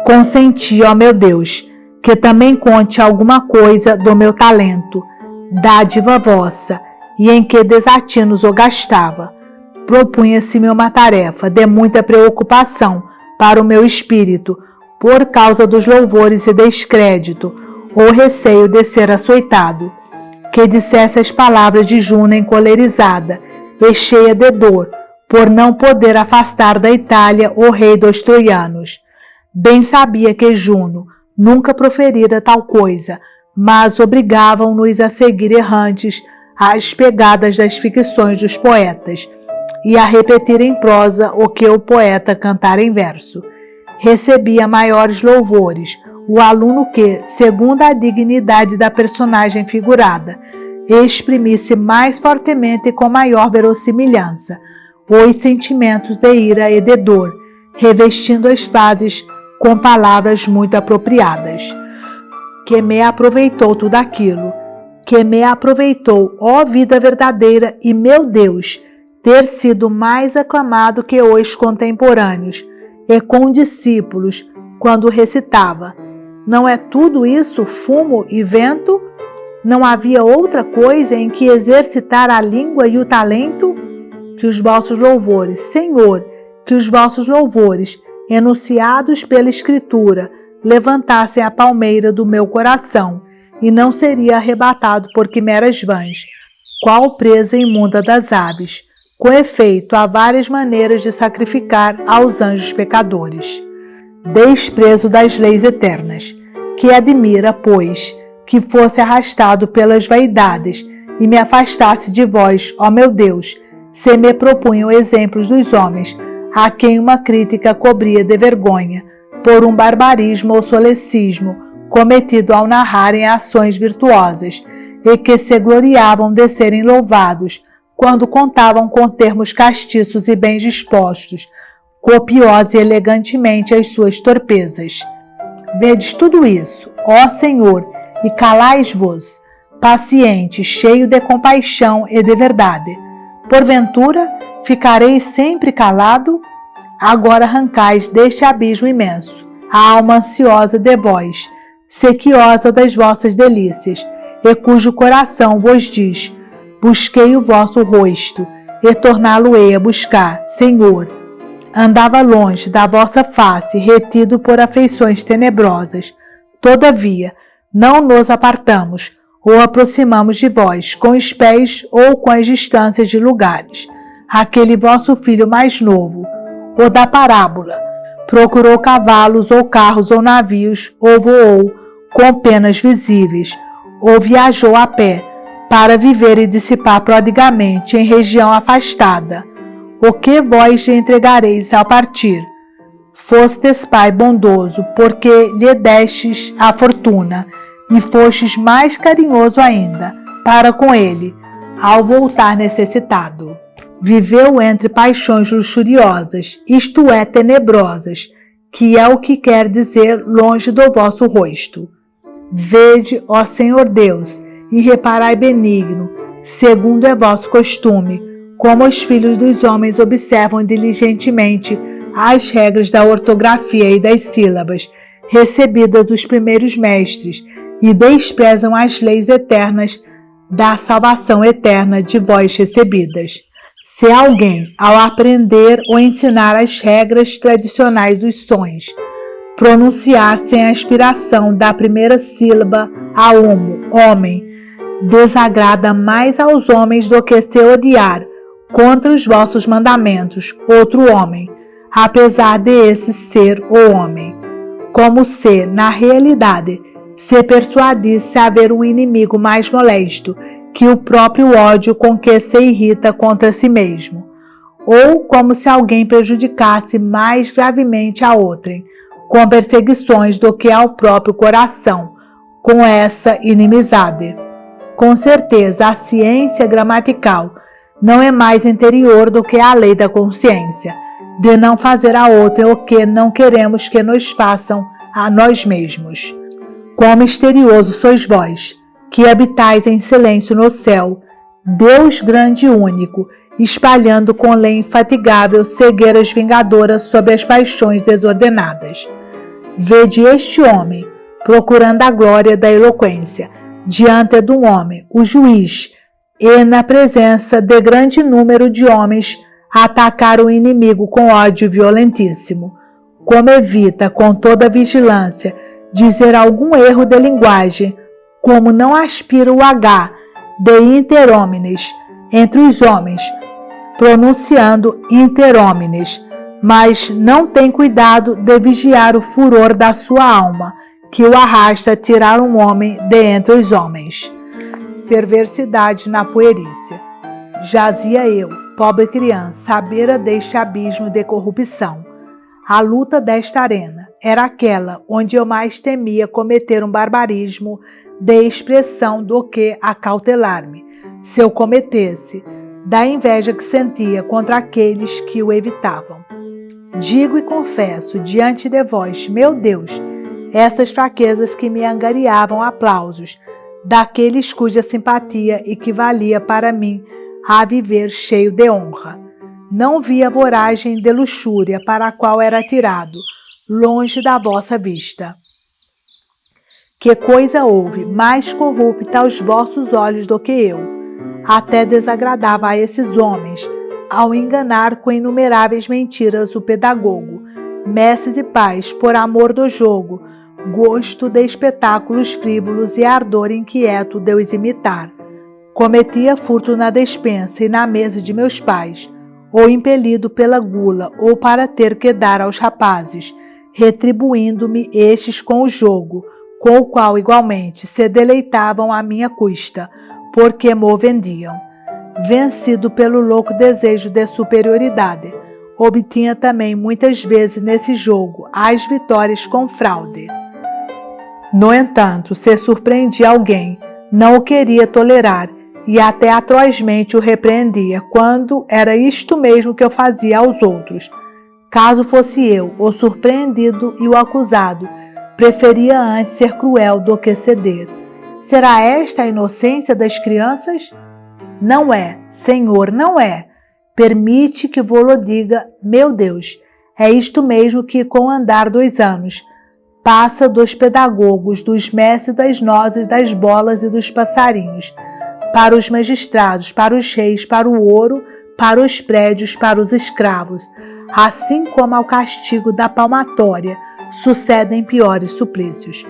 Consenti, ó meu Deus, que também conte alguma coisa do meu talento, dádiva vossa, e em que desatinos o gastava. Propunha-se-me uma tarefa de muita preocupação para o meu espírito, por causa dos louvores e descrédito, ou receio de ser açoitado, que dissesse as palavras de Juno encolerizada e cheia de dor, por não poder afastar da Itália o rei dos troianos. Bem sabia que Juno nunca proferira tal coisa, mas obrigavam-nos a seguir errantes às pegadas das ficções dos poetas e a repetir em prosa o que o poeta cantara em verso. Recebia maiores louvores o aluno que, segundo a dignidade da personagem figurada, exprimisse mais fortemente e com maior verossimilhança os sentimentos de ira e de dor, revestindo as frases com palavras muito apropriadas. Que me aproveitou tudo aquilo, que me aproveitou, ó vida verdadeira e meu Deus, ter sido mais aclamado que os contemporâneos e condiscípulos quando recitava. Não é tudo isso fumo e vento? Não havia outra coisa em que exercitar a língua e o talento? Que os vossos louvores, Senhor, que os vossos louvores, enunciados pela Escritura, levantassem a palmeira do meu coração, e não seria arrebatado por quimeras vãs, qual presa imunda das aves. Com efeito, há várias maneiras de sacrificar aos anjos pecadores. Desprezo das leis eternas, que admira, pois, que fosse arrastado pelas vaidades e me afastasse de vós, ó meu Deus, se me propunham exemplos dos homens, a quem uma crítica cobria de vergonha, por um barbarismo ou solecismo cometido ao narrarem ações virtuosas, e que se gloriavam de serem louvados, quando contavam com termos castiços e bem dispostos, copiosa e elegantemente as suas torpezas. Vedes tudo isso, ó Senhor, e calais-vos, paciente, cheio de compaixão e de verdade. Porventura, ficareis sempre calado? Agora arrancais deste abismo imenso a alma ansiosa de vós, sequiosa das vossas delícias, e cujo coração vos diz: busquei o vosso rosto, e torná-lo-ei a buscar, Senhor. Andava longe da vossa face, retido por afeições tenebrosas. Todavia, não nos apartamos, ou aproximamos de vós, com os pés ou com as distâncias de lugares. Aquele vosso filho mais novo, o da parábola, procurou cavalos ou carros ou navios, ou voou com penas visíveis, ou viajou a pé, para viver e dissipar prodigamente em região afastada. O que vós lhe entregareis ao partir? Fostes pai bondoso, porque lhe destes a fortuna, e fostes mais carinhoso ainda, para com ele, ao voltar necessitado. Viveu entre paixões luxuriosas, isto é, tenebrosas, que é o que quer dizer longe do vosso rosto. Vede, ó Senhor Deus, e reparai benigno, segundo é vosso costume, como os filhos dos homens observam diligentemente as regras da ortografia e das sílabas, recebidas dos primeiros mestres, e desprezam as leis eternas da salvação eterna de vós recebidas. Se alguém, ao aprender ou ensinar as regras tradicionais dos sons, pronunciar sem a aspiração da primeira sílaba a homo, homem, desagrada mais aos homens do que se odiar contra os vossos mandamentos outro homem, apesar de esse ser o homem, como se, na realidade, se persuadisse haver um inimigo mais molesto que o próprio ódio com que se irrita contra si mesmo, ou como se alguém prejudicasse mais gravemente a outrem, com perseguições do que ao próprio coração, com essa inimizade. Com certeza, a ciência gramatical não é mais interior do que a lei da consciência, de não fazer a outra o que não queremos que nos façam a nós mesmos. Quão misterioso sois vós, que habitais em silêncio no céu, Deus grande e único, espalhando com lei infatigável cegueiras vingadoras sobre as paixões desordenadas. Vede este homem, procurando a glória da eloquência, diante de um homem, o juiz, e na presença de grande número de homens, atacar o inimigo com ódio violentíssimo. Como evita, com toda vigilância, dizer algum erro de linguagem, como não aspira o H de inter homines entre os homens, pronunciando inter homines, mas não tem cuidado de vigiar o furor da sua alma, que o arrasta a tirar um homem de entre os homens. Perversidade na puerícia. Jazia eu, pobre criança, à beira deste abismo de corrupção. A luta desta arena era aquela onde eu mais temia cometer um barbarismo de expressão do que acautelar-me, se eu cometesse, da inveja que sentia contra aqueles que o evitavam. Digo e confesso diante de vós, meu Deus, essas fraquezas que me angariavam aplausos, daqueles cuja simpatia equivalia para mim a viver cheio de honra. Não vi a voragem de luxúria para a qual era tirado, longe da vossa vista. Que coisa houve mais corrupta aos vossos olhos do que eu? Até desagradava a esses homens, ao enganar com inumeráveis mentiras o pedagogo, mestres e pais, por amor do jogo, gosto de espetáculos frívolos e ardor inquieto de os imitar. Cometia furto na despensa e na mesa de meus pais, ou impelido pela gula, ou para ter que dar aos rapazes, retribuindo-me estes com o jogo, com o qual igualmente se deleitavam à minha custa, porque mo vendiam. Vencido pelo louco desejo de superioridade, obtinha também muitas vezes nesse jogo as vitórias com fraude. No entanto, se surpreendia alguém, não o queria tolerar e até atrozmente o repreendia quando era isto mesmo que eu fazia aos outros. Caso fosse eu o surpreendido e o acusado, preferia antes ser cruel do que ceder. Será esta a inocência das crianças? Não é, Senhor, não é. Permite que vô-lo diga, meu Deus, é isto mesmo que com o andar dos anos passa dos pedagogos, dos mestres das nozes, das bolas e dos passarinhos, para os magistrados, para os reis, para o ouro, para os prédios, para os escravos, assim como ao castigo da palmatória sucedem piores suplícios.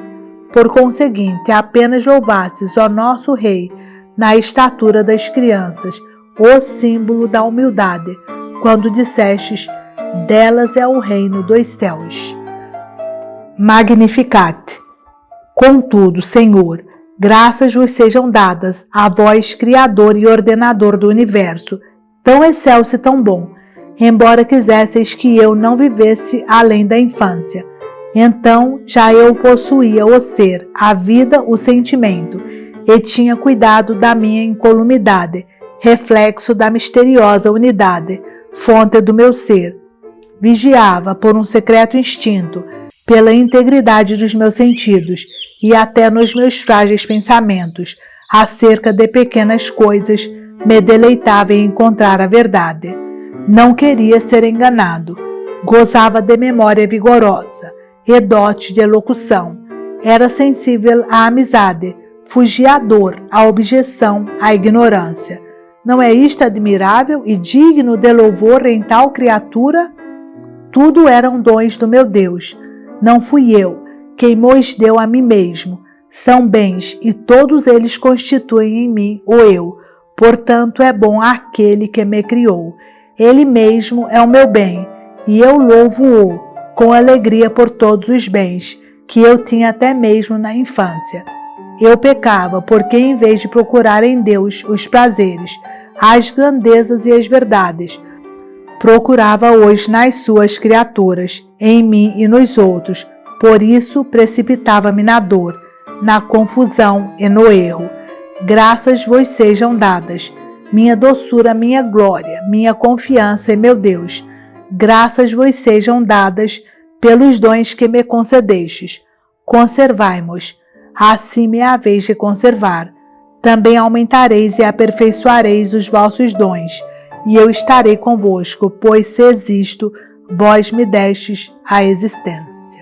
Por conseguinte, apenas louvasses, ó nosso Rei, na estatura das crianças, o símbolo da humildade, quando dissestes, delas é o reino dos céus. Magnificat. Contudo, Senhor, graças vos sejam dadas a vós, Criador e Ordenador do universo, tão excelso e tão bom, embora quisesseis que eu não vivesse além da infância. Então já eu possuía o ser, a vida, o sentimento, e tinha cuidado da minha incolumidade, reflexo da misteriosa unidade, fonte do meu ser. Vigiava por um secreto instinto, pela integridade dos meus sentidos e até nos meus frágeis pensamentos, acerca de pequenas coisas, me deleitava em encontrar a verdade. Não queria ser enganado. Gozava de memória vigorosa e dote de elocução. Era sensível à amizade, fugia à dor, à objeção, à ignorância. Não é isto admirável e digno de louvor em tal criatura? Tudo eram dons do meu Deus. Não fui eu quem mos deu a mim mesmo. São bens e todos eles constituem em mim o eu. Portanto, é bom aquele que me criou. Ele mesmo é o meu bem e eu louvo-o com alegria por todos os bens que eu tinha até mesmo na infância. Eu pecava porque, em vez de procurar em Deus os prazeres, as grandezas e as verdades, procurava-os nas suas criaturas, em mim e nos outros. Por isso precipitava-me na dor, na confusão e no erro. Graças vos sejam dadas, minha doçura, minha glória, minha confiança e meu Deus. Graças vos sejam dadas pelos dons que me concedestes. Conservai-mos, assim me haveis de conservar. Também aumentareis e aperfeiçoareis os vossos dons, e eu estarei convosco, pois se existo, vós me destes a existência.